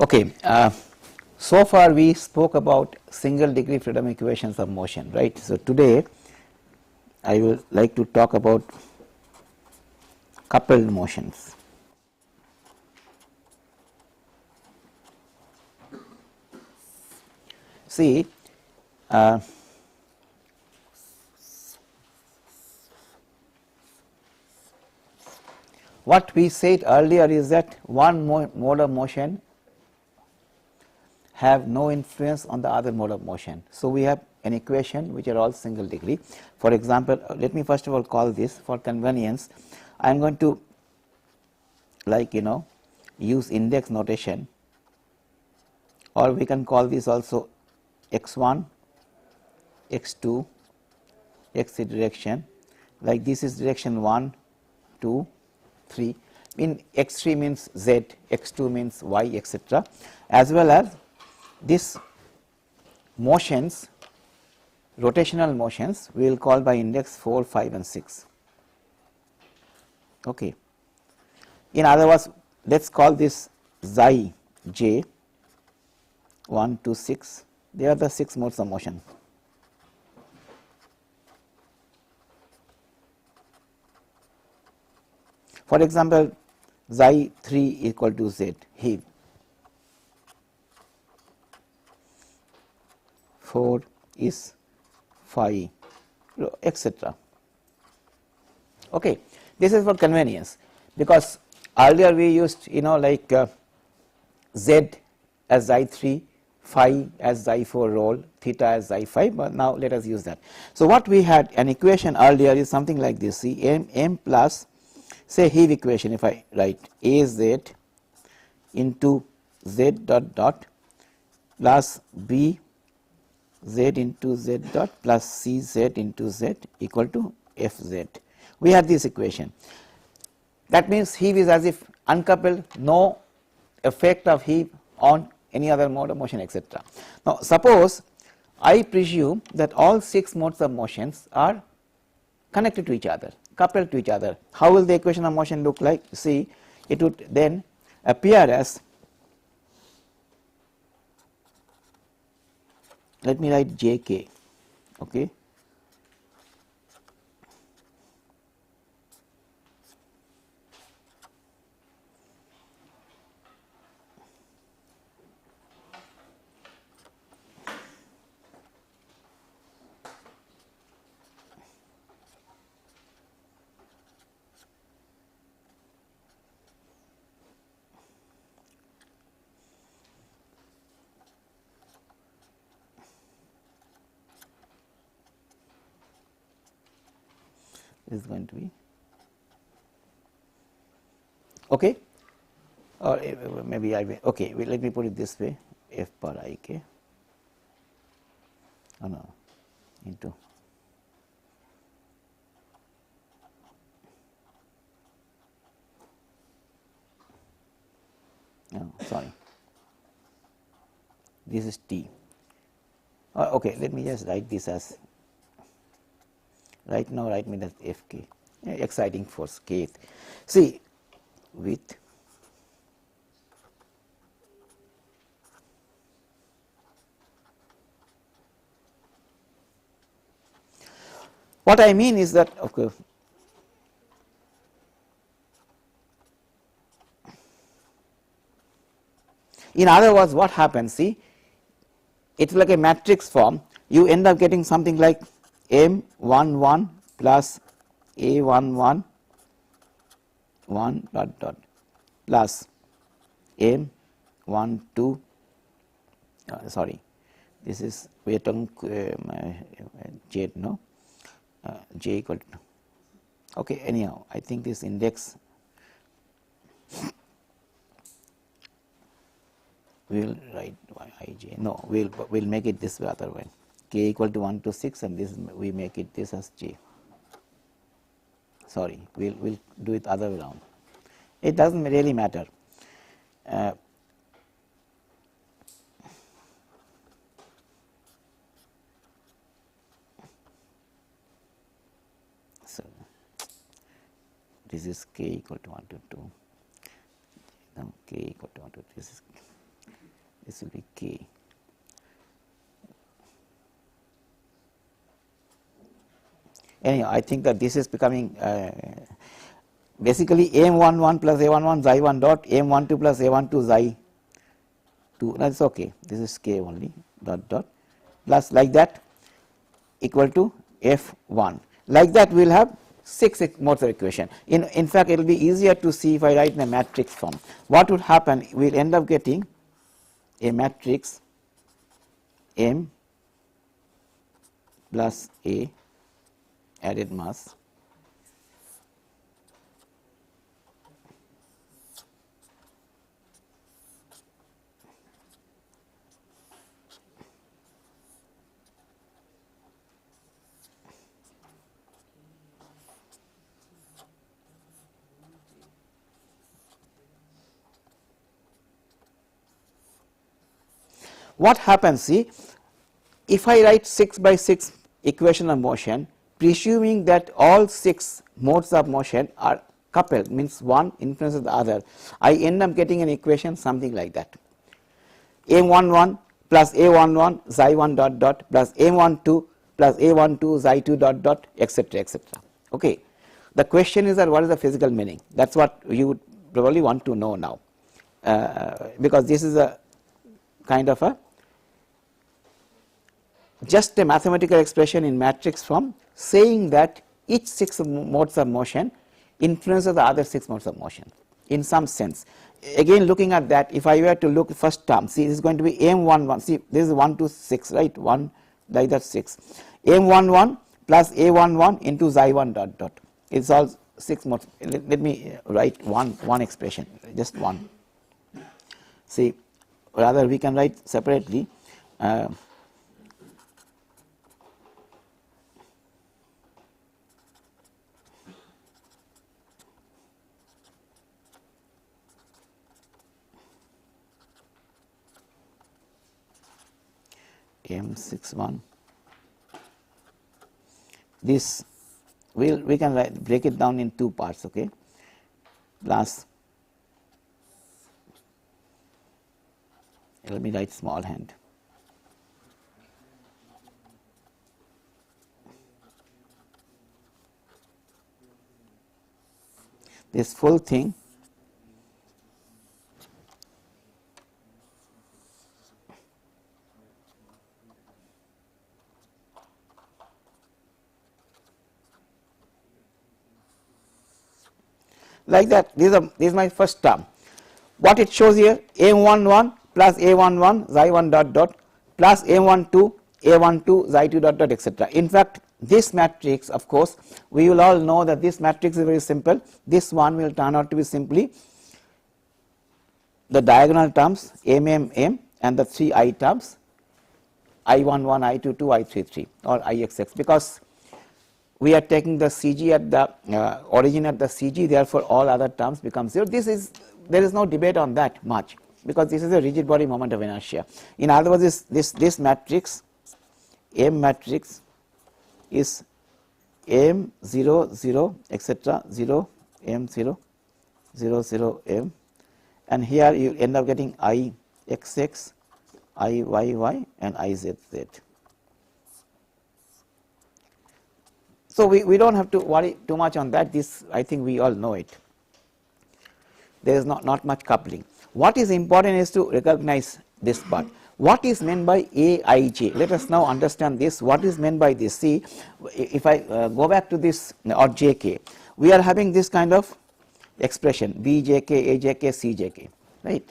Okay, so far we spoke about single degree freedom equations of motion, right? So today I will like to talk about coupled motions. See, what we said earlier is that one mode of motion have no influence on the other mode of motion. So we have an equation which are all single degree. For example, let me first of all call this, for convenience I am going to, like, use index notation, or we can call this also x1, x2, x direction, like this is direction 1, 2, 3, in x3 means z, x2 means y, etc., as well as this motions, rotational motions, we will call by index 4, 5 and 6. Okay. In other words, let us call this xi j 1 to 6, they are the 6 modes of motion. For example, xi 3 equal to z, Heave, 4 is phi, etc. Okay, this is for convenience, because earlier we used like z as xi 3, phi as xi 4 roll, theta as xi 5, but now let us use that. So what we had an equation earlier is something like this, see, m plus, say Heave equation, if I write az into z dot dot plus b z into z dot plus c z into z equal to f z. We had this equation. That means Heave is as if uncoupled, no effect of Heave on any other mode of motion, etc. Now suppose I presume that all 6 modes of motions are connected to each other, coupled to each other. How will the equation of motion look like? See, it would then appear as, let me write jk, okay. Is going to be okay, or maybe I will, okay, let me put it this way, f per ik, oh no, into no, sorry, this is t, okay, let me just write this as, right now write me as fk, exciting force kth. See, with what I mean is that, okay, in other words, what happens, see, it is like a matrix form, you end up getting something like m11 plus a11 1 dot dot plus m12, sorry, this is we are talking j, no, j equal to, okay, anyhow I think this index we will write ij, no, we will make it this way other way, k equal to 1 to 6, and this we make it this as j, sorry, we will do it other way around, it does not really matter. So this is k equal to 1 to 2, now k equal to 1 to 2, this is this will be K. Anyhow, I think that this is becoming basically M11 plus A11 xi 1 dot M12 plus A12 xi 2, that is okay, this is K only dot dot plus like that equal to F1. Like that we will have 6 modes of equation. In fact, it will be easier to see if I write in a matrix form. What would happen, we will end up getting a matrix M plus A added mass what happens, see, if I write 6 by 6 equation of motion, presuming that all 6 modes of motion are coupled, means one influences the other, I end up getting an equation something like that. M11 plus A11 xi 1 dot dot plus M12 plus A12 xi 2 dot dot, etc., etc. Okay. The question is that what is the physical meaning? That is what you would probably want to know now, because this is a kind of a just a mathematical expression in matrix form saying that each 6 modes of motion influences the other 6 modes of motion in some sense. Again, looking at that, if I were to look first term, see, this is going to be M11, see, this is 1 to 6, right, 1 like that 6, M11 plus A11 into xi 1 dot dot, it is all 6 modes. Let me write one expression, just one. See, rather we can write separately. M61, this we can break it down in 2 parts, okay, plus, let me write small hand, this full thing like that. This is my first term. What it shows here, M11 plus A11 xi 1 dot dot plus M12 A12 xi 2 dot dot, etc. In fact, this matrix, of course, we will all know that this matrix is very simple. This one will turn out to be simply the diagonal terms M M M and the 3 I terms I11, I22, I33 or IXX, because we are taking the CG at the origin at the CG, therefore all other terms become 0. This is, there is no debate on that much, because this is a rigid body moment of inertia. In other words, this matrix M matrix is M 0 0 etc 0 M 0 0 0 M, and here you end up getting I XX, I Y Y and I Z Z. So we do not have to worry too much on that. This, I think we all know it. There is not much coupling. What is important is to recognize this part. What is meant by Aij? Let us now understand this. What is meant by this? See, if I go back to this or Jk, we are having this kind of expression Bjk, Ajk, Cjk, right?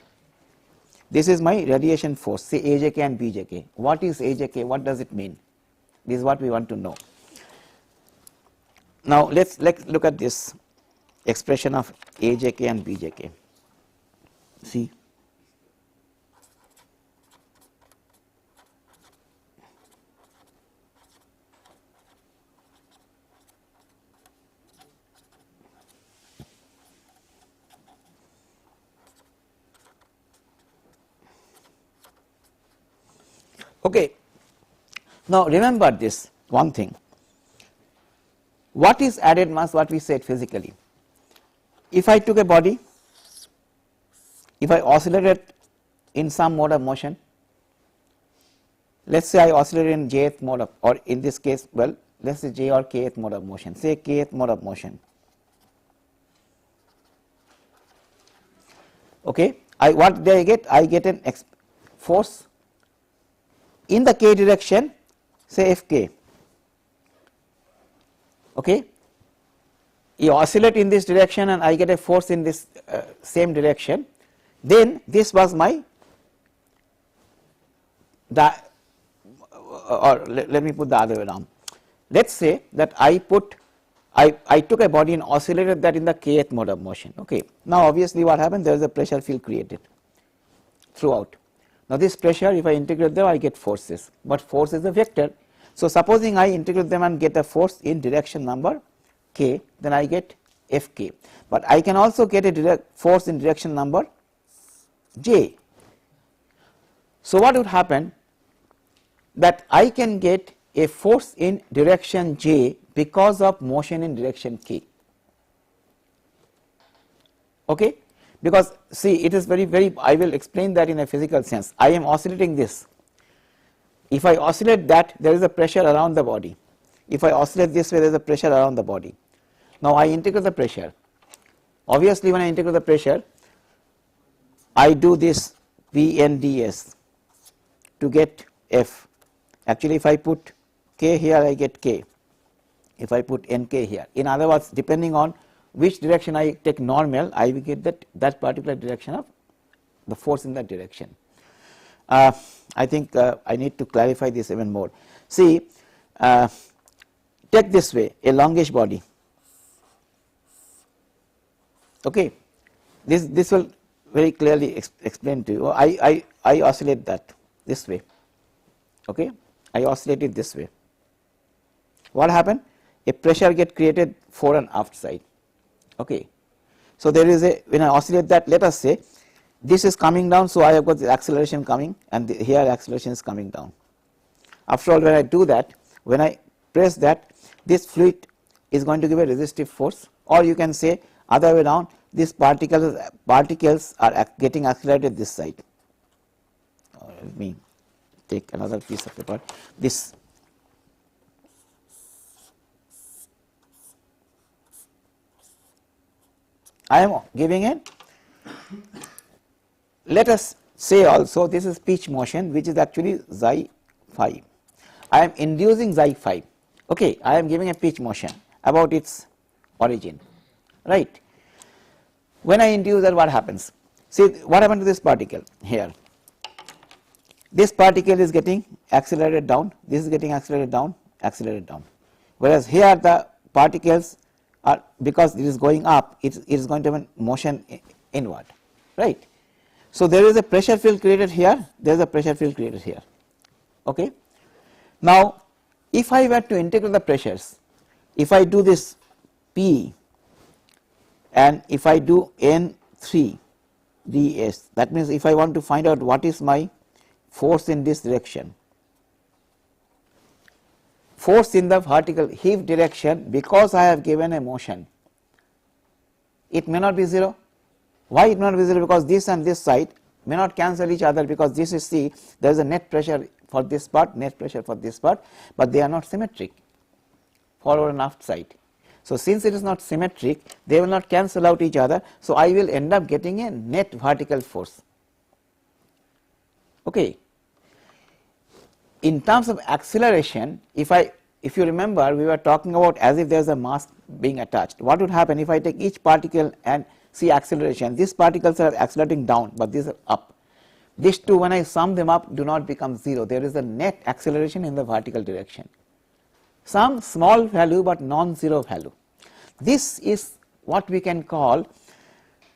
This is my radiation force, say Ajk and Bjk. What is Ajk? What does it mean? This is what we want to know. Now let's look at this expression of Ajk and Bjk. See, okay. Now remember this one thing. What is added mass? What we said physically. If I took a body, if I oscillated in some mode of motion. Let us say I oscillate in jth mode of, or in this case, well, let us say j or kth mode of motion, say kth mode of motion. Okay, what do I get? I get an force in the k direction, say Fk. Okay, you oscillate in this direction and I get a force in this same direction. Then this was my or let me put the other way around. Let us say that I took a body and oscillated that in the kth mode of motion. Okay. Now obviously what happened, there is a pressure field created throughout. Now this pressure, if I integrate them, I get forces, but force is a vector. So supposing I integrate them and get a force in direction number k, then I get Fk, but I can also get a direct force in direction number j. So what would happen, that I can get a force in direction j because of motion in direction k. Okay, because see, it is very, I will explain that in a physical sense. I am oscillating this. If I oscillate that, there is a pressure around the body. If I oscillate this way, there is a pressure around the body. Now I integrate the pressure. Obviously when I integrate the pressure, I do this P n ds to get F. Actually if I put k here, I get k. If I put nk here, in other words, depending on which direction I take normal, I will get that particular direction of the force in that direction. I think I need to clarify this even more. See, take this way, a longish body. Okay, this will very clearly explain to you. I oscillate that this way. Okay, I oscillate it this way. What happened? A pressure get created fore and aft side. Okay, so there is a, when I oscillate that, let us say this is coming down, so I have got the acceleration coming, and here acceleration is coming down. After all, when I do that, when I press that, this fluid is going to give a resistive force, or you can say other way around, these particles are getting accelerated this side. Let me take another piece of paper. This I am giving it. Let us say also this is pitch motion, which is actually xi phi. I am inducing xi phi. Okay, I am giving a pitch motion about its origin, right? When I induce that, what happens? See what happened to this particle here. This particle is getting accelerated down, this is getting accelerated down, whereas here the particles are, because it is going up, it is going to have a motion inward, right? So there is a pressure field created here, there is a pressure field created here. Okay. Now if I were to integrate the pressures, if I do this P and if I do N3 ds, that means if I want to find out what is my force in this direction, force in the vertical heave direction, because I have given a motion, it may not be 0. Why it may not be 0? Because this and this side may not cancel each other, because this is, see, there is a net pressure for this part, net pressure for this part, but they are not symmetric, forward and aft side. So since it is not symmetric, they will not cancel out each other, so I will end up getting a net vertical force. Okay. In terms of acceleration, if you remember, we were talking about as if there is a mass being attached. What would happen if I take each particle and see acceleration? These particles are accelerating down, but these are up. These two, when I sum them up, do not become 0. There is a net acceleration in the vertical direction. Some small value but non-zero value. This is what we can call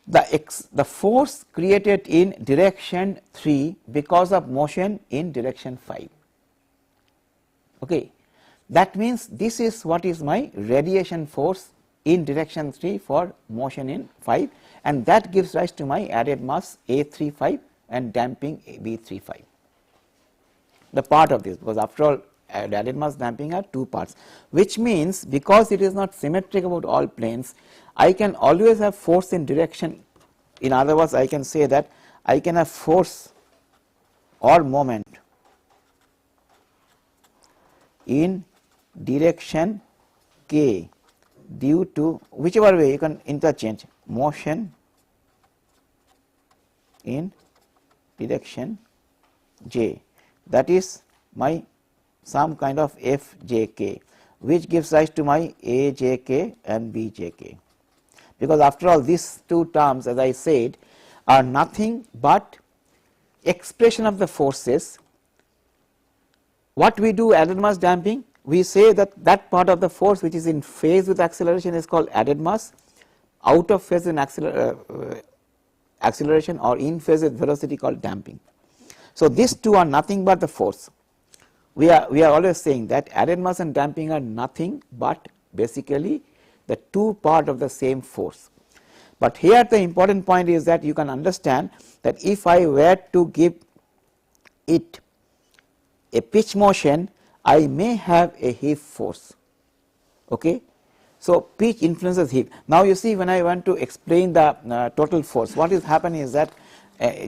the force created in direction 3 because of motion in direction 5. Okay. That means this is what is my radiation force in direction 3 for motion in 5, and that gives rise to my added mass A35 and damping B35. The part of this, because after all added mass damping are two parts, which means because it is not symmetric about all planes, I can always have force in direction. In other words, I can say that I can have force or moment in direction k due to, whichever way you can interchange, motion in direction j, that is my some kind of fjk, which gives rise to my ajk and bjk. Because after all, these two terms, as I said, are nothing but expression of the forces. What we do added mass damping, we say that that part of the force which is in phase with acceleration is called added mass, out of phase in acceleration or in phase with velocity called damping. So these two are nothing but the force. We are always saying that added mass and damping are nothing but basically the two part of the same force. But here the important point is that you can understand that if I were to give it a pitch motion, I may have a heave force. Okay? So pitch influences heave. Now you see, when I want to explain the total force, what is happening is that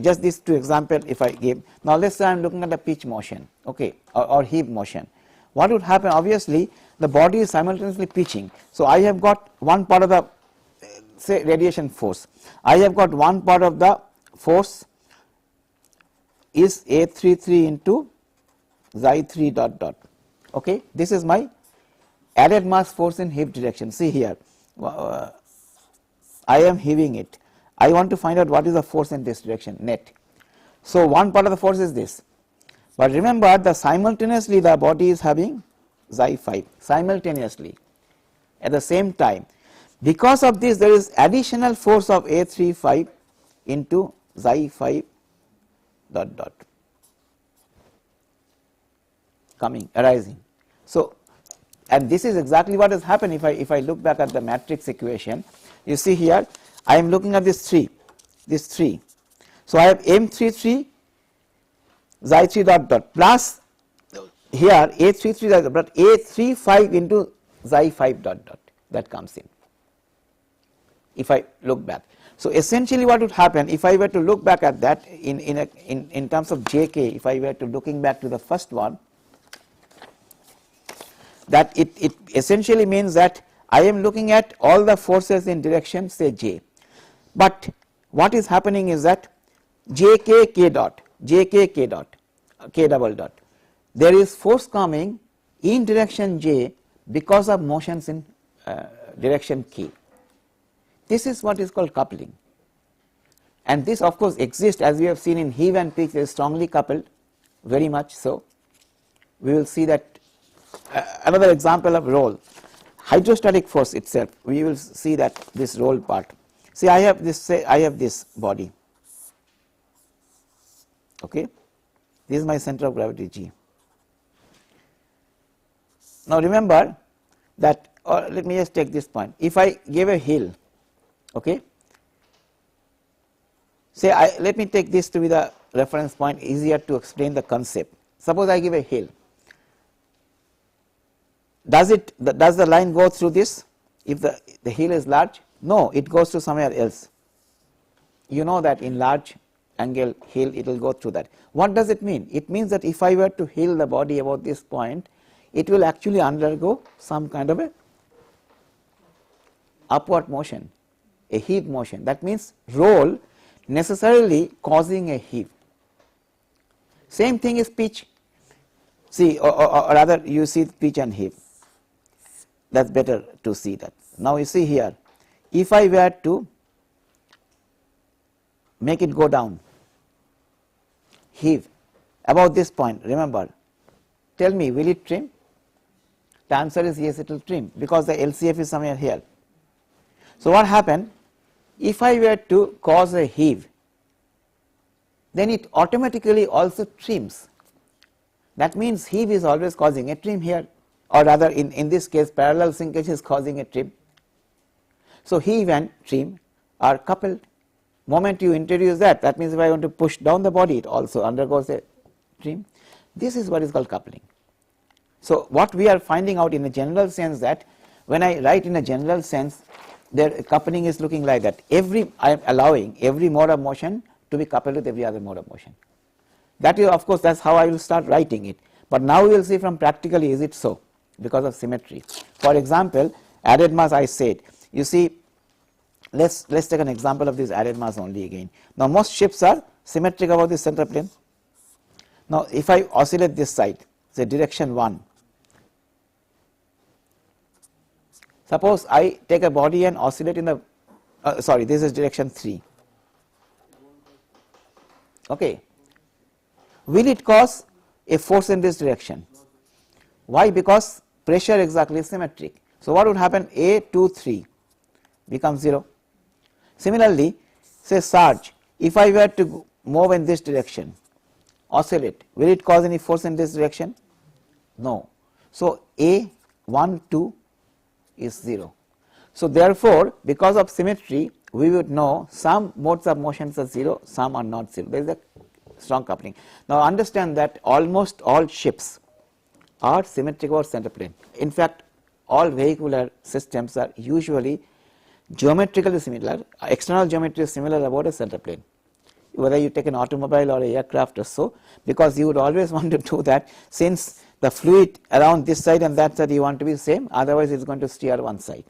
just these two examples if I give. Now let us say I am looking at the pitch motion, okay, or heave motion. What would happen? Obviously the body is simultaneously pitching. So I have got one part of the say radiation force. I have got one part of the force is A33 into xi3 dot dot. Okay, this is my added mass force in heave direction. See here, I am heaving it. I want to find out what is the force in this direction net. So one part of the force is this, but remember the simultaneously the body is having xi5 simultaneously at the same time. Because of this, there is additional force of A35 into xi5 dot dot coming arising. So and this is exactly what has happened. If I look back at the matrix equation, you see here I am looking at this 3. So I have M33 xi3 dot dot plus here A33 dot dot but A35 into xi5 dot dot that comes in. If I look back, so essentially what would happen if I were to look back at that in terms of jk, if I were to looking back to the first one, that it essentially means that I am looking at all the forces in direction say j, but what is happening is that jk k dot k double dot, there is force coming in direction j because of motions in direction k. This is what is called coupling, and this of course exists, as we have seen in heave and pitch. They are strongly coupled, very much so. We will see that another example of roll, hydrostatic force itself, we will see that this roll part. See, I have this, say I have this body, okay, this is my center of gravity G. Now remember that, or let me just take this point, if I gave a hill, okay, say let me take this to be the reference point, easier to explain the concept. Suppose I give a hill, does the line go through this if the hill is large? No, it goes to somewhere else. You know that in large angle hill it will go through that. What does it mean? It means that if I were to hill the body about this point, it will actually undergo some kind of a upward motion, a heave motion. That means roll necessarily causing a heave. Same thing is pitch. See, or rather you see pitch and heave. That's better to see that. Now you see here, if I were to make it go down, heave about this point, remember, tell me, will it trim? The answer is yes, it will trim, because the LCF is somewhere here. So what happened? If I were to cause a heave, then it automatically also trims. That means heave is always causing a trim here, or rather in this case parallel sinkage is causing a trim. So heave and trim are coupled. Moment you introduce that means if I want to push down the body, it also undergoes a trim. This is what is called coupling. So what we are finding out in a general sense, that when I write in a general sense, their coupling is looking like that. I am allowing every mode of motion to be coupled with every other mode of motion. That is, of course, that is how I will start writing it, but now we will see from practically is it so because of symmetry. For example, added mass I said, you see, let's take an example of this added mass only again. Now most ships are symmetric about the center plane. Now if I oscillate this side, say direction 1, suppose I take a body and oscillate in the sorry, this is direction 3. Okay, will it cause a force in this direction? Why? Because pressure exactly is symmetric. So what would happen? A 2 3 becomes 0. Similarly, say surge, if I were to move in this direction, oscillate, will it cause any force in this direction? No. So A 1 2 is 0. So therefore, because of symmetry, we would know some modes of motions are 0, some are not 0. There is a strong coupling. Now understand that almost all ships are symmetric over center plane. In fact, all vehicular systems are usually geometrically similar, external geometry is similar about a center plane, whether you take an automobile or a aircraft or so, because you would always want to do that, since the fluid around this side and that side you want to be same, otherwise it is going to steer one side.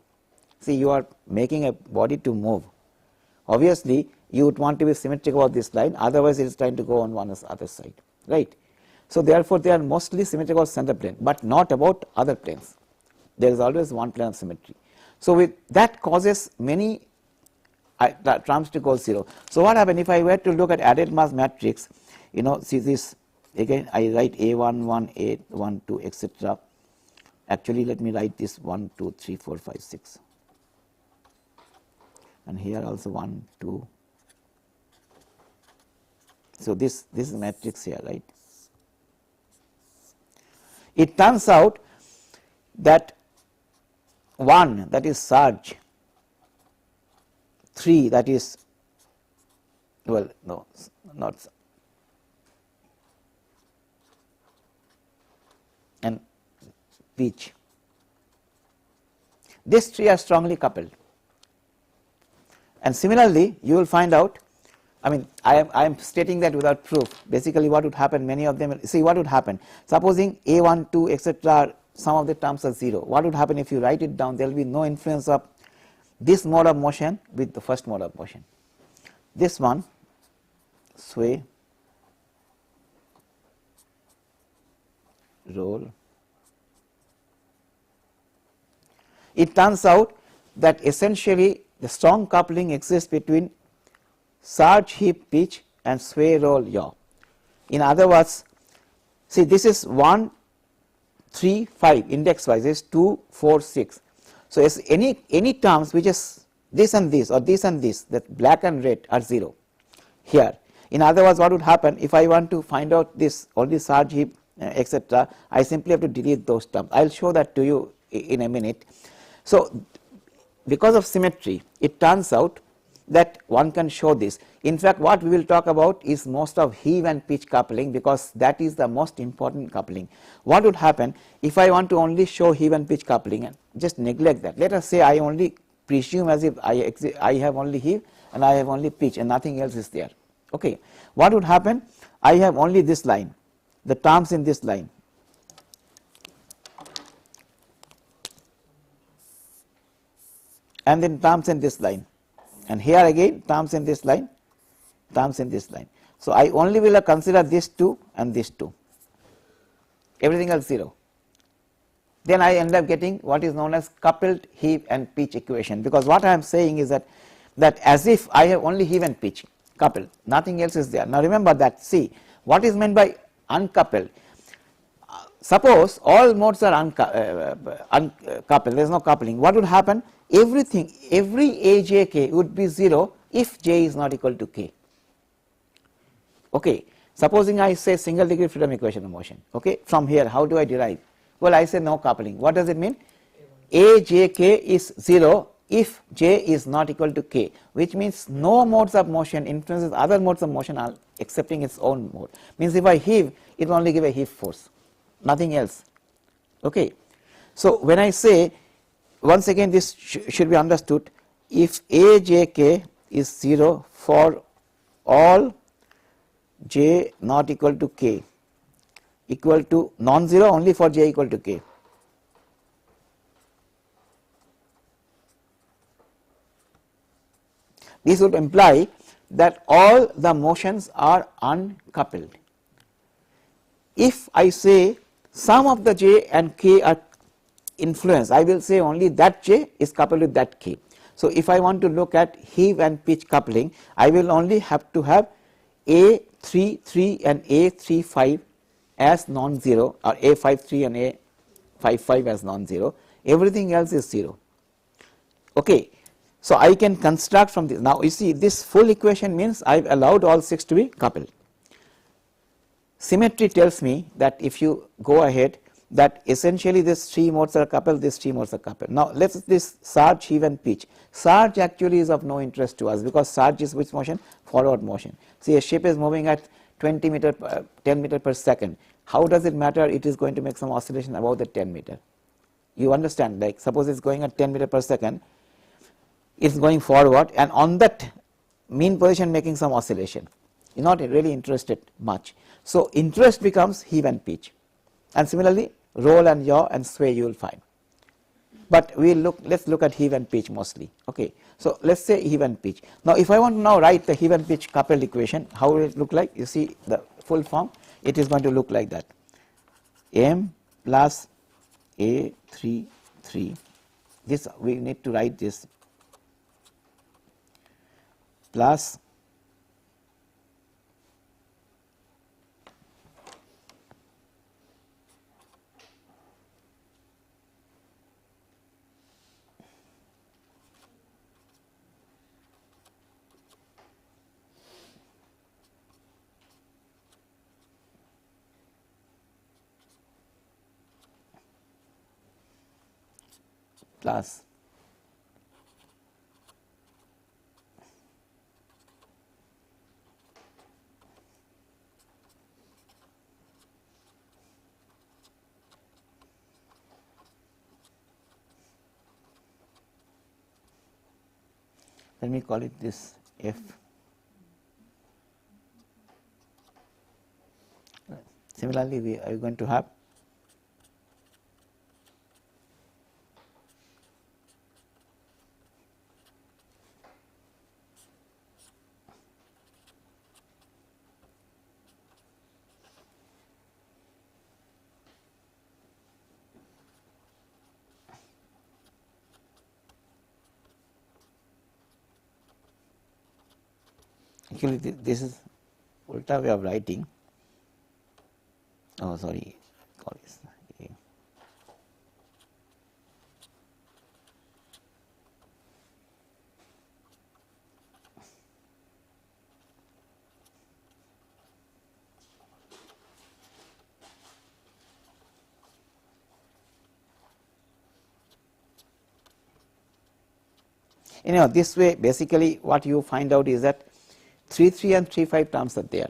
See, you are making a body to move, obviously you would want to be symmetric about this line, otherwise it is trying to go on one other side, right. So therefore they are mostly symmetric about center plane, but not about other planes. There is always one plane of symmetry. So with that causes many terms to go 0. So what happens if I were to look at added mass matrix, you know, see this again, I write A1 1 A 1 2 etc. Actually let me write this 1 2 3 4 5 6, and here also 1 2. So this is matrix here, right. It turns out that 1, that is surge, 3, that is, well, no, not, and pitch. These three are strongly coupled. And similarly, you will find out, I mean, I am stating that without proof. Basically what would happen, many of them, see what would happen, supposing A1 2 etc. some of the terms are 0. What would happen if you write it down? There will be no influence of this mode of motion with the first mode of motion. This one, sway, roll. It turns out that essentially the strong coupling exists between surge, heave, pitch and sway, roll, yaw. In other words, see this is 1 3 5 index wise is 2 4 6. So as any terms which is this and this or this and this, that black and red are 0 here. In other words, what would happen if I want to find out this only surge, heave etc., I simply have to delete those terms. I will show that to you in a minute. So because of symmetry, it turns out that one can show this. In fact, what we will talk about is most of heave and pitch coupling, because that is the most important coupling. What would happen if I want to only show heave and pitch coupling and just neglect that? Let us say I only presume as if I have only heave and I have only pitch and nothing else is there. Okay, what would happen? I have only this line, the terms in this line. And then terms in this line, and here again terms in this line, terms in this line. So I only will consider this 2 and this 2, everything else 0. Then I end up getting what is known as coupled heave and pitch equation, because what I am saying is that as if I have only heave and pitch coupled, nothing else is there. Now remember that, see what is meant by uncoupled. Suppose all modes are uncoupled, there is no coupling. What would happen? Every AJK would be 0 if J is not equal to K. Okay, supposing I say single degree freedom equation of motion. Okay, from here how do I derive? Well, I say no coupling. What does it mean? AJK is 0 if J is not equal to K, which means no modes of motion influences other modes of motion excepting its own mode. Means if I heave, it will only give a heave force, nothing else. Okay, so when I say, once again this should be understood, if AJK is 0 for all j not equal to k equal to non-zero only for j equal to k. This would imply that all the motions are uncoupled. If I say some of the j and k are influenced, I will say only that j is coupled with that k. So, if I want to look at heave and pitch coupling, I will only have to have A 3 3 and A 3 5 as non-zero, or A 5 3 and A 5 5 as non-zero, everything else is 0. Okay. So, I can construct from this. Now, you see this full equation means I have allowed all 6 to be coupled. Symmetry tells me that if you go ahead, that essentially these 3 modes are coupled, these 3 modes are coupled. Now, let us this surge, heave and pitch. Surge actually is of no interest to us, because surge is which motion? Forward motion. See, a ship is moving at 20 meter, 10 meter per second. How does it matter? It is going to make some oscillation above the 10 meter. You understand, like suppose it is going at 10 meter per second, it is going forward, and on that mean position making some oscillation. You are not really interested much. So, interest becomes heave and pitch, and similarly roll and yaw and sway you will find. But we look, let us look at heave and pitch mostly. Okay. So, let us say heave and pitch. Now, if I want to now write the heave and pitch coupled equation, how will it look like? You see the full form, it is going to look like that. M plus A 3 3, this we need to write this, plus plus let me call it this F. Similarly, we are going to have actually this is ulta way of writing. Oh, sorry, call this A. Anyhow, this way basically what you find out is that 3 3 and 3 5 terms are there.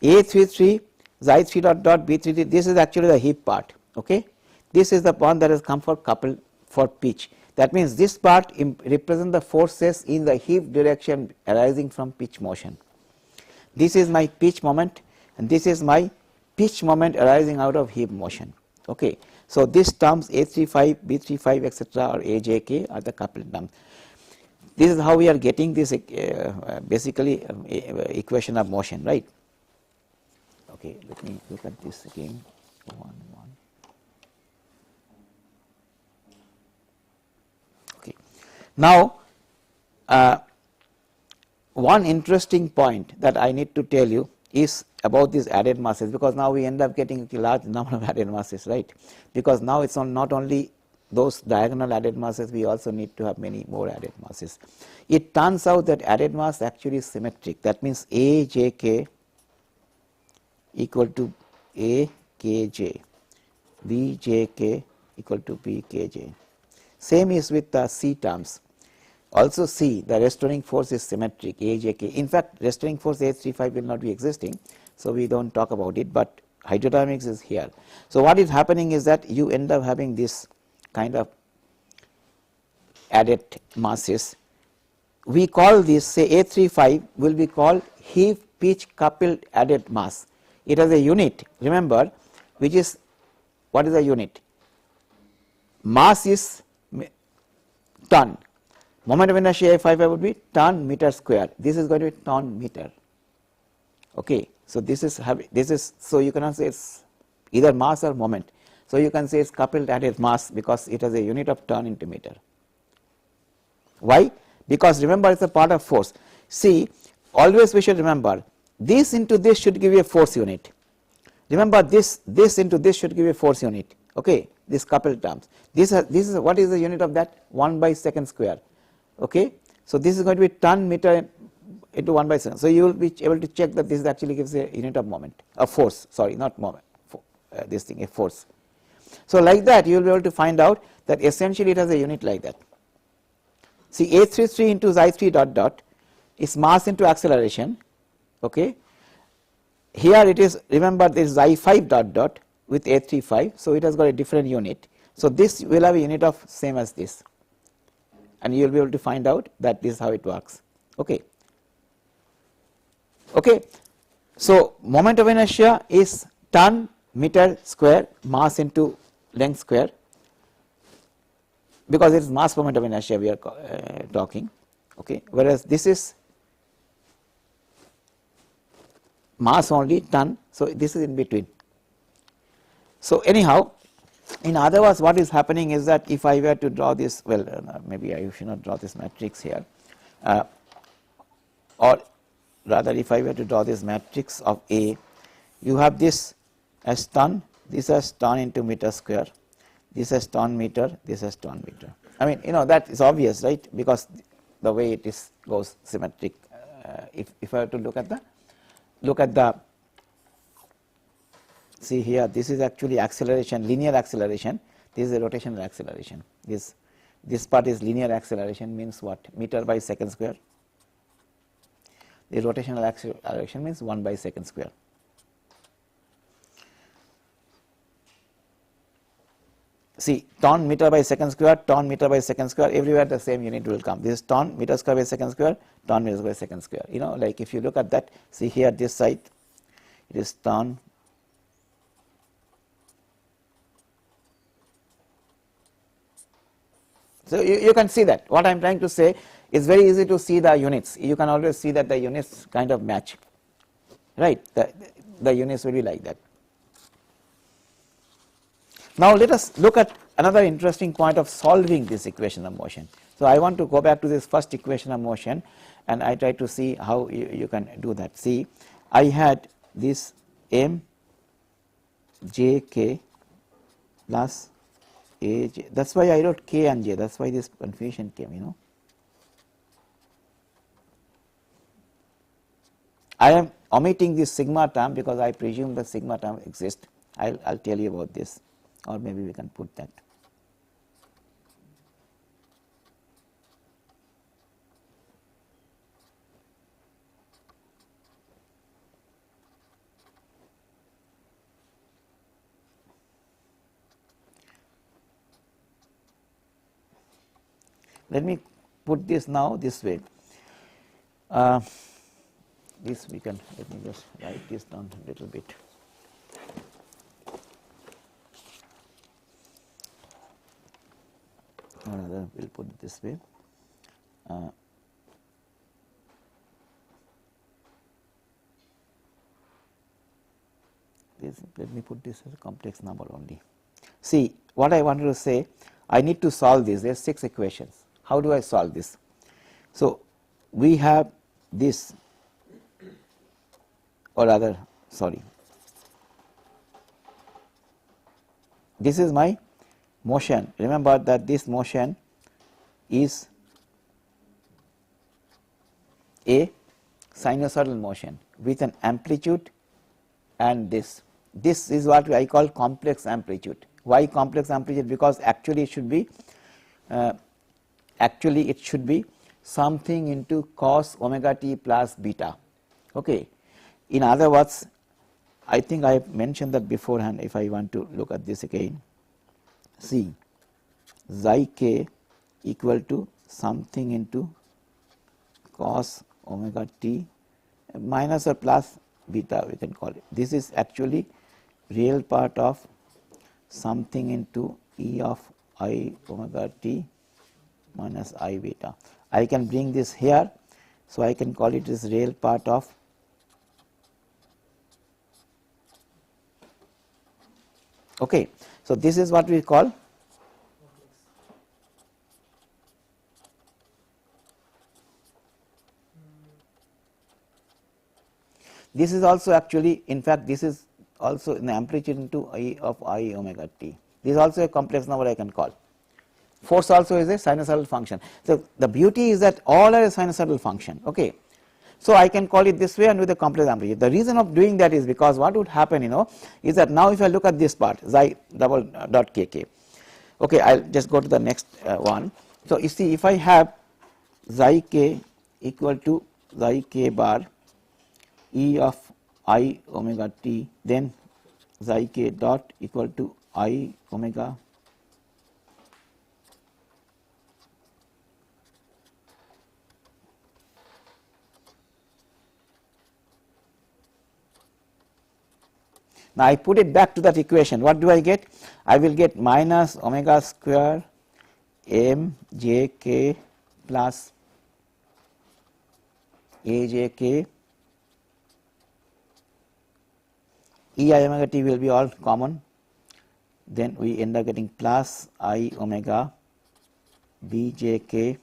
A 3 3, xi 3 dot dot B 3 3, this is actually the heave part. Okay, this is the one that has come for couple for pitch. That means this part represents the forces in the heave direction arising from pitch motion. This is my pitch moment, and this is my pitch moment arising out of heave motion. Okay, so these terms A 3 5, B 3 5, etc., or A J K are the coupled terms. This is how we are getting this basically equation of motion, right? Okay, let me look at this again. 1 1. Okay, now one interesting point that I need to tell you is about these added masses, because now we end up getting a large number of added masses, right? Because now it's not only those diagonal added masses, we also need to have many more added masses. It turns out that added mass actually is symmetric. That means A J K equal to A K J, B J K equal to B K J. Same is with the C terms. Also C, the restoring force is symmetric, A J K. In fact, restoring force A35 will not be existing, so we don't talk about it, but hydrodynamics is here. So what is happening is that you end up having this kind of added masses. We call this, say A35 will be called heave pitch coupled added mass. It has a unit, remember, which is, what is the unit? Mass is ton. Moment of inertia A55 would be ton meter square. This is going to be ton meter. Okay, so this is so you cannot say it's either mass or moment. So you can say it's coupled added mass because it has a unit of ton into meter. Why? Because remember, it's a part of force. See, always we should remember this into this should give you a force unit. Remember, this into this should give you a force unit. Okay, this coupled terms. This is what is the unit of that? 1 by second square. Okay, so this is going to be ton meter into 1 by second. So you will be able to check that this actually gives a unit of moment, a force. Sorry, not moment. This thing, a force. So like that, you will be able to find out that essentially it has a unit like that. See, A33 into xi3 dot dot is mass into acceleration. Okay, here it is, remember, this xi5 dot dot with A35, so it has got a different unit. So this will have a unit of same as this, and you will be able to find out that this is how it works. Okay. Okay, so moment of inertia is ton meter square mass into length square, because it is mass moment of inertia we are talking. Okay, whereas this is mass only ton, so this is in between. So anyhow, in other words, what is happening is that if I were to draw this, well, maybe I should not draw this matrix here, or rather if I were to draw this matrix of A, you have this as ton, this as ton into meter square, this as ton meter, this as ton meter. I mean, you know, that is obvious, right, because the way it is goes symmetric. If I were to look at the see here, this is actually acceleration, linear acceleration, this is a rotational acceleration. This part is linear acceleration, means what? Meter by second square. The rotational acceleration means 1 by second square. See, ton meter by second square, ton meter by second square, everywhere the same unit will come. This is ton meter square by second square, ton meter square by second square. You know, like if you look at that, see here this side, it is ton. So you can see that. What I am trying to say is very easy to see the units. You can always see that the units kind of match, right? The units will be like that. Now let us look at another interesting point of solving this equation of motion. So I want to go back to this first equation of motion, and I try to see how you can do that. See, I had this m j k plus a j. That's why I wrote k and j. That's why this confusion came, you know. I am omitting this sigma term because I presume the sigma term exists. I'll tell you about this, or maybe we can put that. Let me put this now this way. This we can, let me just write this down a little bit. Or rather, we'll put it this way. Let me put this as a complex number only. See, what I wanted to say, I need to solve this. There are 6 equations. How do I solve this? So we have this, or rather, sorry, this is my motion. Remember that this motion is a sinusoidal motion with an amplitude, and this is what I call complex amplitude. Why complex amplitude? Because actually it should be something into cos omega t plus beta. Okay. In other words, I think I have mentioned that beforehand. If I want to look at this again, see, xi k equal to something into cos omega t minus or plus beta we can call it. This is actually real part of something into E of I omega t minus I beta. I can bring this here, so I can call it as real part of okay. So this is what we call this is also actually, in fact this is also in the amplitude into I of I omega t. This is also a complex number I can call. Force also is a sinusoidal function. So the beauty is that all are a sinusoidal function. Okay. So I can call it this way and with a complex amplitude. The reason of doing that is because what would happen, is that now if I look at this part, xi double dot kk. Okay, I'll just go to the next one. So you see, if I have xi k equal to xi k bar E of I omega t, then xi k dot equal to I omega now I put it back to that equation. What do I get? I will get minus omega square m j k plus a j k E I omega t will be all common, then we end up getting plus I omega b j k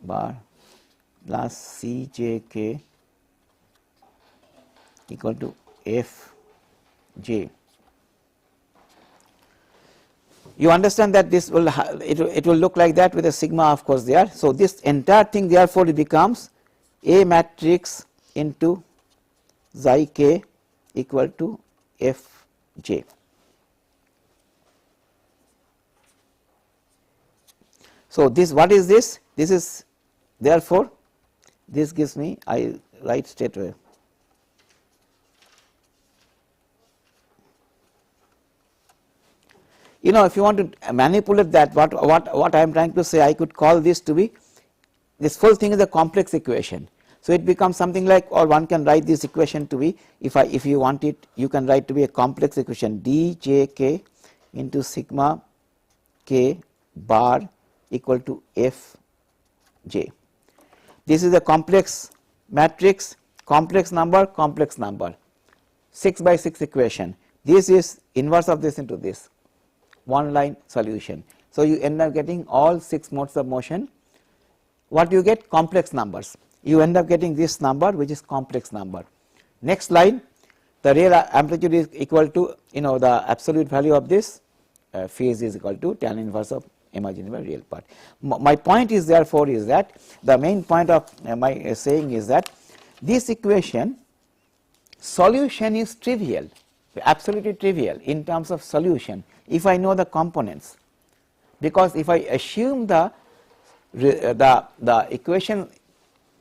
bar plus c j k equal to f j. You understand that this will it will look like that with a sigma of course there. So this entire thing therefore it becomes A matrix into xi k equal to f j. So this, what is this? This is therefore this gives me, I write straight away, if you want to manipulate that, what I am trying to say, I could call this to be, this full thing is a complex equation. So it becomes something like, or one can write this equation to be, if you want it, you can write to be a complex equation d j k into sigma k bar equal to f j. This is a complex matrix, complex number, 6 by 6 equation. This is inverse of this into this, one line solution. So you end up getting all 6 modes of motion. What you get? Complex numbers. You end up getting this number which is complex number. Next line, the real amplitude is equal to the absolute value of this, phase is equal to tan inverse of imaginary real part. My point is therefore is that the main point of my saying is that this equation solution is trivial, absolutely trivial in terms of solution if I know the components, because if I assume the equation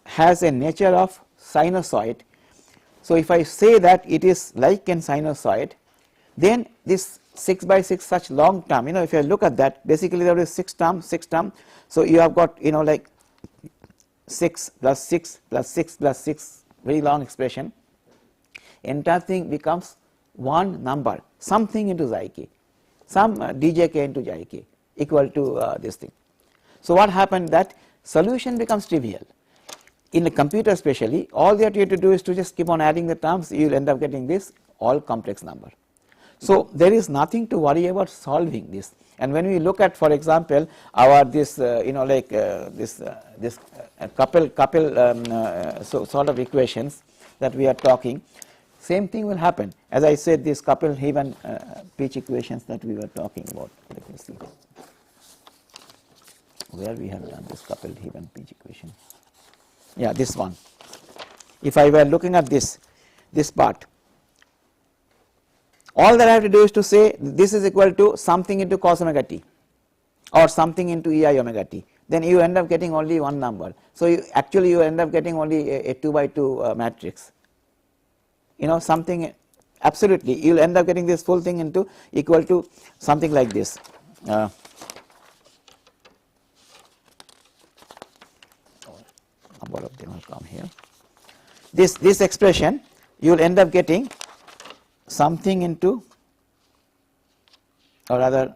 has a nature of sinusoid. So if I say that it is like an sinusoid, then this 6 by 6 such long term, if you look at that, basically there is 6 term. So you have got like 6 plus 6 plus 6 plus 6, very long expression. Entire thing becomes one number, something into xi k, some djk into xi k equal to this thing. So what happened, that solution becomes trivial. In a computer especially, all that you have to do is to just keep on adding the terms, you will end up getting this all complex number. So there is nothing to worry about solving this. And when we look at, for example, our this this couple sort of equations that we are talking, same thing will happen. As I said, these couple Heave and pitch equations that we were talking about. Let me see where we have done this couple Heave and pitch equation. Yeah, this one. If I were looking at this part, all that I have to do is to say this is equal to something into cos omega t or something into ei omega t, then you end up getting only one number. So you end up getting only a 2 by 2 matrix. Something absolutely, you will end up getting this full thing into equal to something like this. something will come here. This expression you will end up getting something into, or rather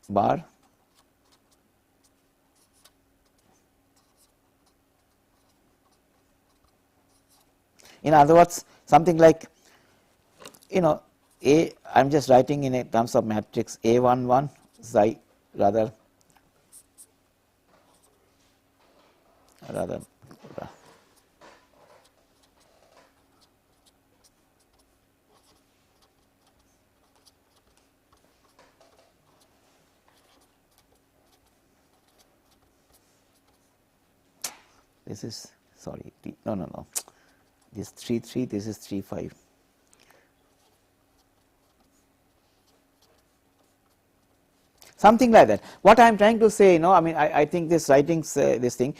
bar in other words something like, you know, I am just writing in a terms of matrix A11 xi rather this is sorry no this 3 3, this is 3 5. Something like that. What I am trying to say, I mean, I think this writings, this thing,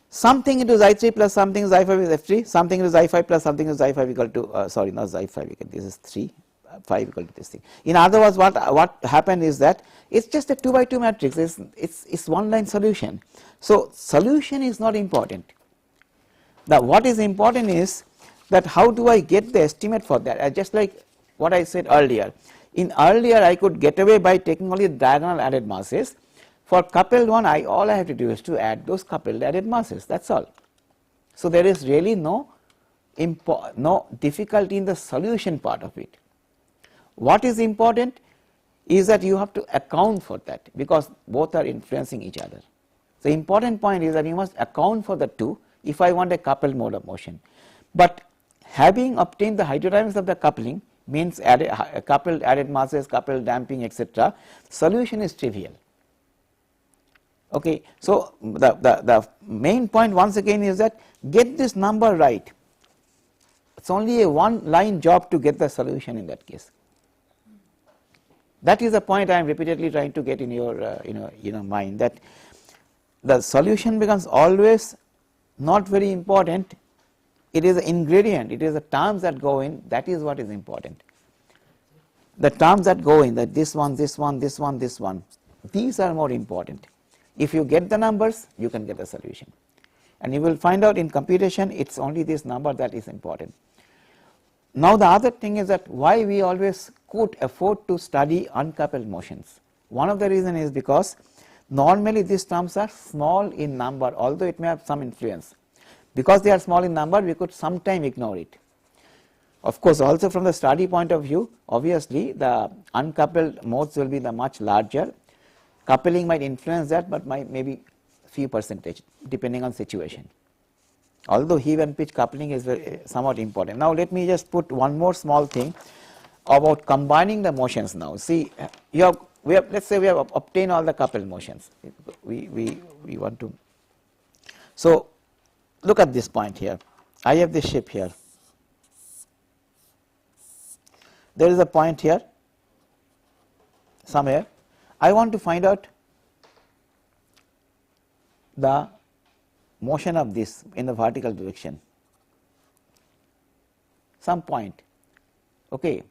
something into xi 3 plus something xi 5 is f3, something into xi 5 plus something into xi 5 equal to, sorry, not xi 5 equal, this is 3, 5 equal to this thing. In other words, what happened is that it's just a 2 by 2 matrix, it's one line solution. So solution is not important. Now what is important is that how do I get the estimate for that, just like what I said earlier. In earlier I could get away by taking only diagonal added masses. For coupled one, all I have to do is to add those coupled added masses, that is all. So there is really no difficulty in the solution part of it. What is important is that you have to account for that, because both are influencing each other. The important point is that you must account for the two if I want a coupled mode of motion. But having obtained the hydrodynamics of the coupling means coupled added masses, coupled damping, etc., solution is trivial. Okay, so the main point once again is that get this number right. It's only a one line job to get the solution in that case. That is the point I am repeatedly trying to get in your mind, that the solution becomes always not very important. It is the ingredient, it is the terms that go in, that is what is important. The terms that go in, that this one, this one, this one, this one, these are more important. If you get the numbers, you can get the solution. And you will find out in computation, it's only this number that is important. Now the other thing is that why we always could afford to study uncoupled motions. One of the reasons is because normally these terms are small in number, although it may have some influence. Because they are small in number, we could sometime ignore it. Of course, also from the study point of view, obviously the uncoupled modes will be the much larger. Coupling might influence that, but maybe few percentage depending on situation. Although heave and pitch coupling is somewhat important. Now let me just put one more small thing about combining the motions now. See, let's say we have obtained all the coupled motions. We want to. So look at this point here. I have this ship here. There is a point here somewhere. I want to find out the motion of this in the vertical direction, some point. Okay.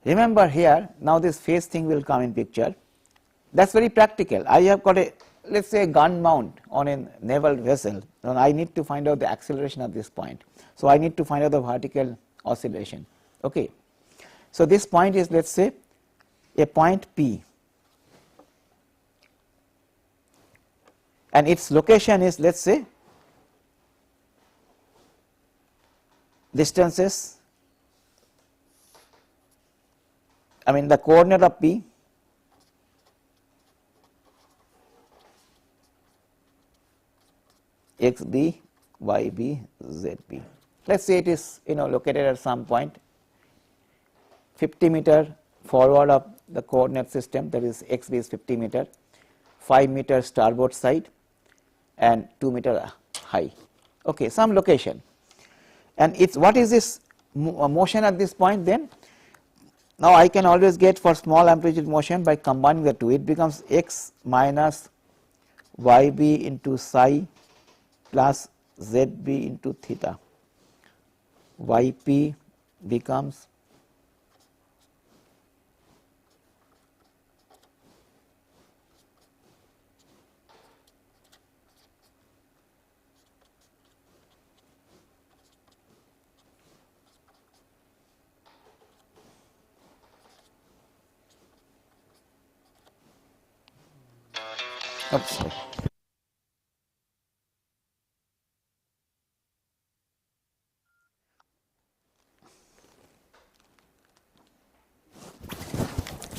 Remember here, now this phase thing will come in picture. That is very practical. I have got a, let us say, a gun mount on a naval vessel, and I need to find out the acceleration at this point. So I need to find out the vertical oscillation. Okay. So this point is, let us say, a point P, and its location is, let us say, distances, I mean the coordinate of P xb, yb, zb. Let us say it is located at some point 50 meter forward of the coordinate system, that is xb is 50 meter, 5 meter starboard side and 2 meter high. Okay, some location. And it's what is this motion at this point then? Now I can always get for small amplitude motion by combining the two. It becomes x minus yb into psi plus zb into theta. Yp becomes Oops, sorry.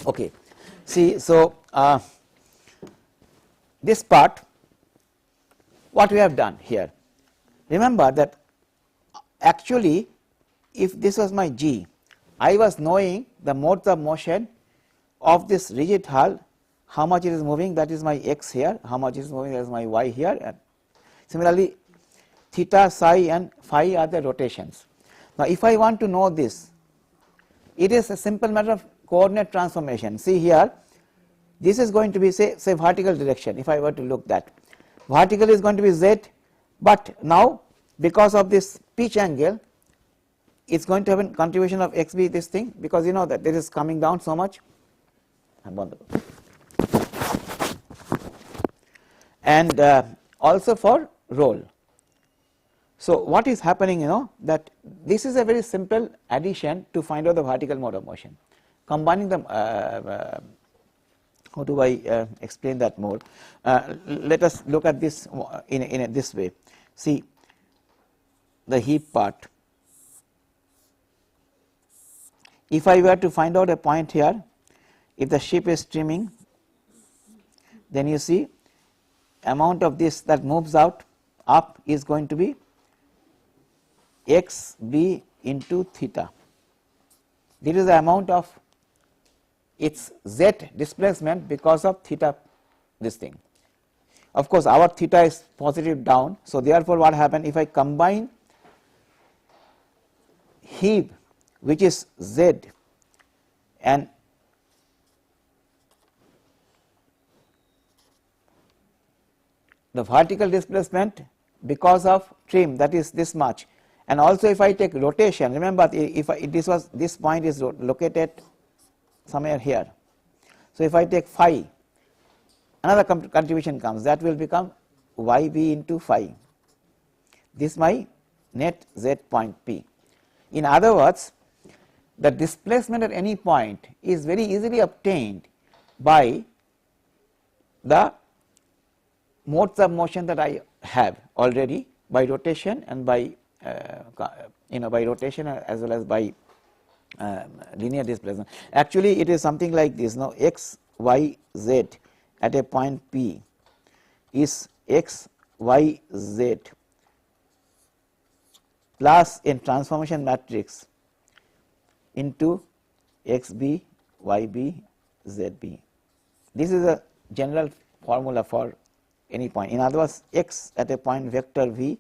Okay, see, so this part, what we have done here, remember that actually if this was my G, I was knowing the modes of motion of this rigid hull, how much it is moving, that is my x here, how much it is moving, that is my y here, and similarly theta, psi and phi are the rotations. Now if I want to know this, it is a simple matter of coordinate transformation. See here, this is going to be say vertical direction. If I were to look that, vertical is going to be z, but now because of this pitch angle, it's going to have a contribution of xb this thing, because you know that this is coming down so much, and also for roll. So what is happening, you know, that this is a very simple addition to find out the vertical mode of motion, combining them. How do I explain that more? Let us look at this in this way. See the heap part. If I were to find out a point here, if the ship is streaming, then you see amount of this that moves out up is going to be xb into theta. This is the amount of its z displacement because of theta, this thing. Of course our theta is positive down, so therefore what happens if I combine heave, which is z, and the vertical displacement because of trim, that is this much, and also if I take rotation, remember if this point is located somewhere here, so if I take phi, another contribution comes, that will become yb into phi. This is my net z point p. In other words, the displacement at any point is very easily obtained by the modes of motion that I have already, by rotation and by by rotation as well as by linear displacement. Actually it is something like this. Now x, y, z at a point P is x, y, z plus in transformation matrix into xb, yb, zb. This is a general formula for any point. In other words, x at a point vector v,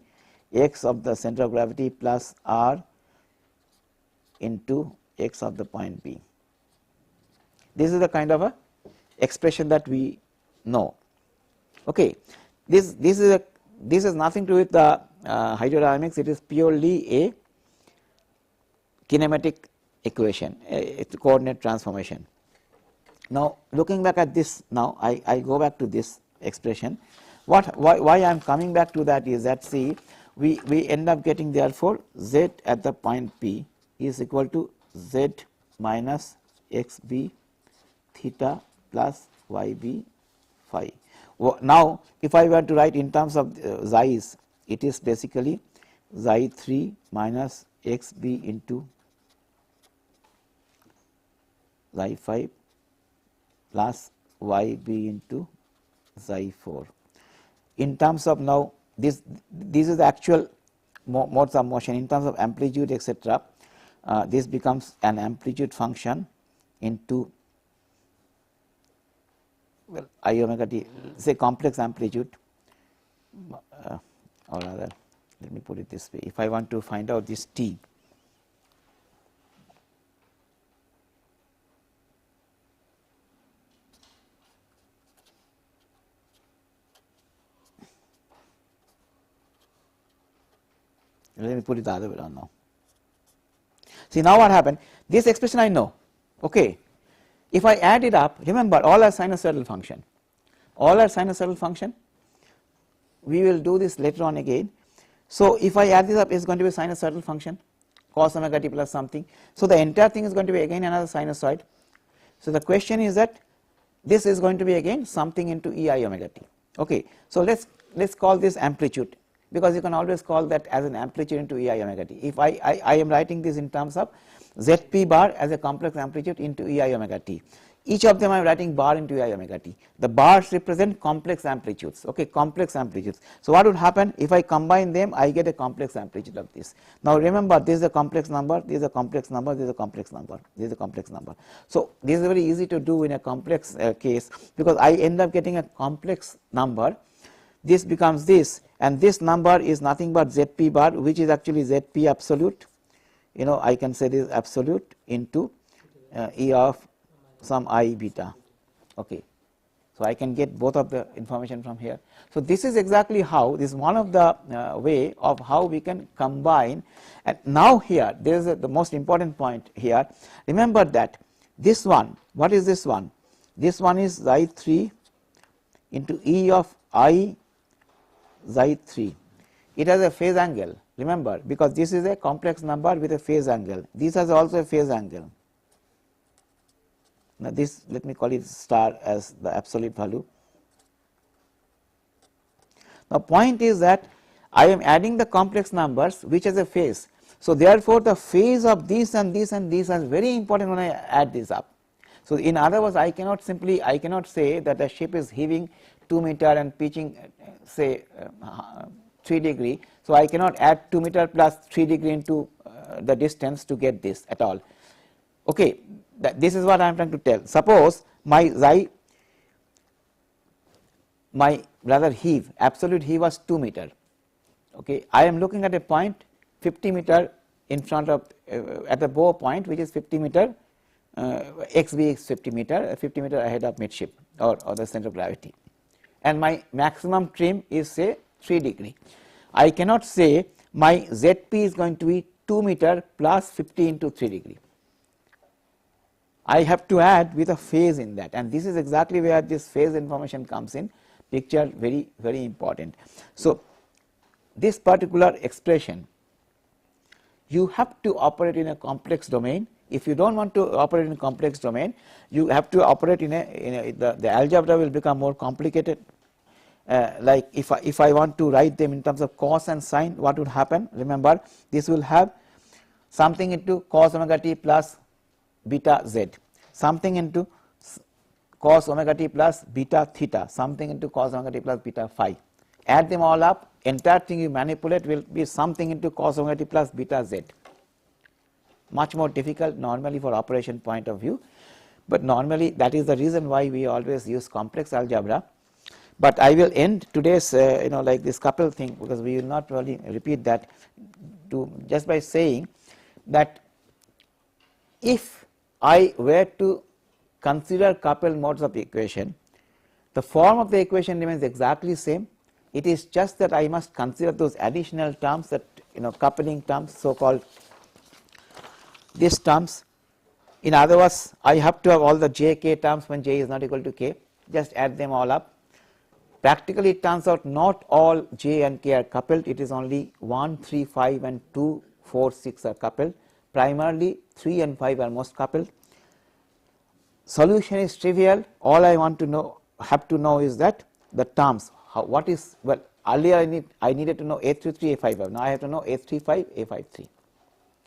x of the center of gravity plus r into x of the point b. This is the kind of a expression that we know. Okay, this is nothing to do with the hydrodynamics. It is purely a kinematic equation, it's a coordinate transformation. Now looking back at this, now I go back to this expression. Why I am coming back to that is that, see, we end up getting therefore z at the point P is equal to z minus xb theta plus yb phi. Now if I were to write in terms of xi's, it is basically xi 3 minus xb into xi 5 plus yb into xi 4. In terms of now this is the actual modes of motion. In terms of amplitude, etc., this becomes an amplitude function into, well, I omega t, say complex amplitude, or rather let me put it this way, if I want to find out this t, let me put it the other way around now. See, now what happened, this expression I know, okay. If I add it up, remember all are sinusoidal function, all are sinusoidal function. We will do this later on again. So if I add this up, it's going to be a sinusoidal function, cos omega t plus something. So the entire thing is going to be again another sinusoid. So the question is that this is going to be again something into ei omega t. Okay, so let's call this amplitude, because you can always call that as an amplitude into ei omega t. If I am writing this in terms of Zp bar as a complex amplitude into ei omega t. Each of them I am writing bar into ei omega t. The bars represent complex amplitudes, okay, complex amplitudes. So what would happen if I combine them? I get a complex amplitude of this. Now remember, this is a complex number, this is a complex number, this is a complex number, this is a complex number. So this is very easy to do in a complex case, because I end up getting a complex number. This becomes this, and this number is nothing but Zp bar, which is actually Zp absolute. You know, I can say this is absolute into E of some I beta. Okay, so I can get both of the information from here. So this is exactly how, this is one of the way of how we can combine. And now here there is the most important point here. Remember that this one, what is this one? This one is xi 3 into E of I xi 3. It has a phase angle, remember, because this is a complex number with a phase angle. This has also a phase angle. Now this, let me call it star as the absolute value. Now point is that I am adding the complex numbers which has a phase. So therefore the phase of this and this and this is very important when I add this up. So in other words, I cannot say that a ship is heaving 2 meter and pitching say 3 degree. So I cannot add 2 meter plus 3 degree into the distance to get this at all. Okay, this is what I am trying to tell. Suppose my xi, my rather heave, absolute heave was 2 meter. Okay, I am looking at a point 50 meter in front of at the bow point, which is 50 meter, xb is 50 meter ahead of midship or the center of gravity, and my maximum trim is say 3 degree. I cannot say my Zp is going to be 2 meter plus 50 into 3 degree. I have to add with a phase in that, and this is exactly where this phase information comes in picture, very important. So this particular expression, you have to operate in a complex domain. If you don't want to operate in a complex domain, you have to operate in the algebra will become more complicated. Like if I want to write them in terms of cos and sine, what would happen? Remember, this will have something into cos omega t plus beta z, something into cos omega t plus beta theta, something into cos omega t plus beta phi. Add them all up, entire thing you manipulate will be something into cos omega t plus beta z. Much more difficult normally for operation point of view, but normally that is the reason why we always use complex algebra. But I will end today's like this couple thing, because we will not really repeat that, to just by saying that if I were to consider coupled modes of the equation, the form of the equation remains exactly same. It is just that I must consider those additional terms, that coupling terms, so called these terms. In other words, I have to have all the j k terms when j is not equal to k, just add them all up. Practically it turns out not all j and k are coupled, it is only 1, 3, 5 and 2, 4, 6 are coupled. Primarily 3 and 5 are most coupled. Solution is trivial. All I want to have to know is that the terms, earlier I needed to know A33, A55, now I have to know A35, A53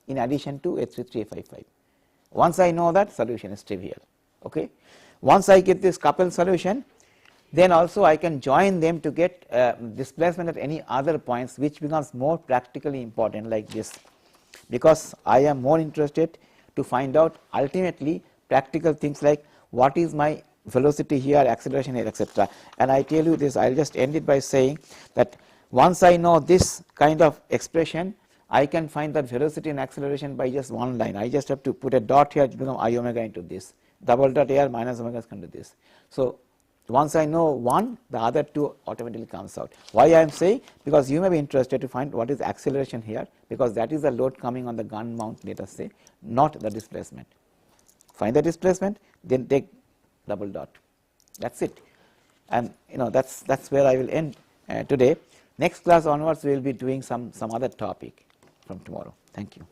in addition to A33, A55. Once I know that, solution is trivial. Okay. Once I get this coupled solution, then also I can join them to get displacement at any other points, which becomes more practically important, like this, because I am more interested to find out ultimately practical things like what is my velocity here, acceleration here, etc. And I tell you this, I will just end it by saying that once I know this kind of expression, I can find that velocity and acceleration by just one line. I just have to put a dot here to become I omega into this, double dot here minus omega is come to this. So once I know one, the other two automatically comes out. Why I am saying? Because you may be interested to find what is acceleration here, because that is the load coming on the gun mount, let us say, not the displacement. Find the displacement, then take double dot. That's it. And that's where I will end today. Next class onwards, we will be doing some other topic from tomorrow. Thank you.